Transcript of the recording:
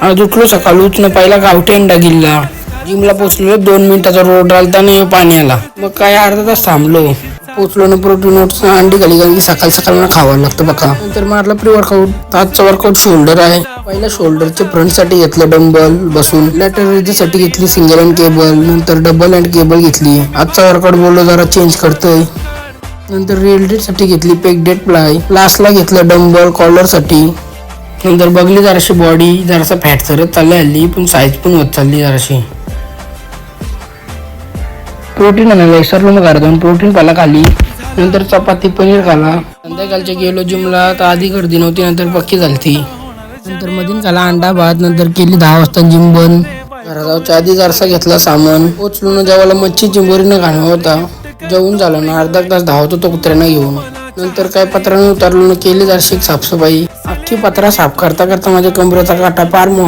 आज उठलो सकाळी उठणं पहिला गावठी अंडा गिल्ला. जिमला पोचलो 2 मिनिटाचा रोड रालता नाही पाणी आला. मग काय अर्धा तास थांबलो. पोचलो ना प्रोटीन ओट्स अंडी खाली कारण की सकाळ सकाळला खावं लागतं बघा. नंतर मारलं प्री वर्कआउट. आजचा वर्कआउट शोल्डर आहे. पहिला शोल्डरचे फ्रंट साठी घेतलं डंबल बसून. लॅटरल साठी घेतली सिंगल हँड केबल. नंतर डबल हँड केबल घेतली. आजचा वर्कआउट बोललो जरा चेंज करतोय. नंतर रिअल साठी घेतली पेक डेट प्लाय. लास्टला घेतलं डंबल कॉलर साठी. नंतर बघली जराशी बॉडी जरासा फॅट सरत चालली हल्ली पण साईज पण होत चालली जराशी. प्रोटीन आणायला विसरलो ना घरातून. प्रोटीन पाला खाली. नंतर चपाती पनीर खाला. संध्याकाळच्या गेलो जिमला तर आधी गर्दी नव्हती नंतर पक्की झाली. नंतर मधीन खाला अंडा भात. नंतर केली 10 वाजता जिम बंद. घरा जाऊच्या आधी जरासा घेतला सामान. पोचलो ना जेवायला मच्छी चिंबोरीनं खाणं होता. जेवून झालं ना अर्धा तास धावतो तो कुत्र्यांना घेऊन. नंतर काय पत्राने उतरलो ना केली जराशी साफसफाई. अख्खी पत्रा साफ करता करता माझ्या कमरेचा काटा पार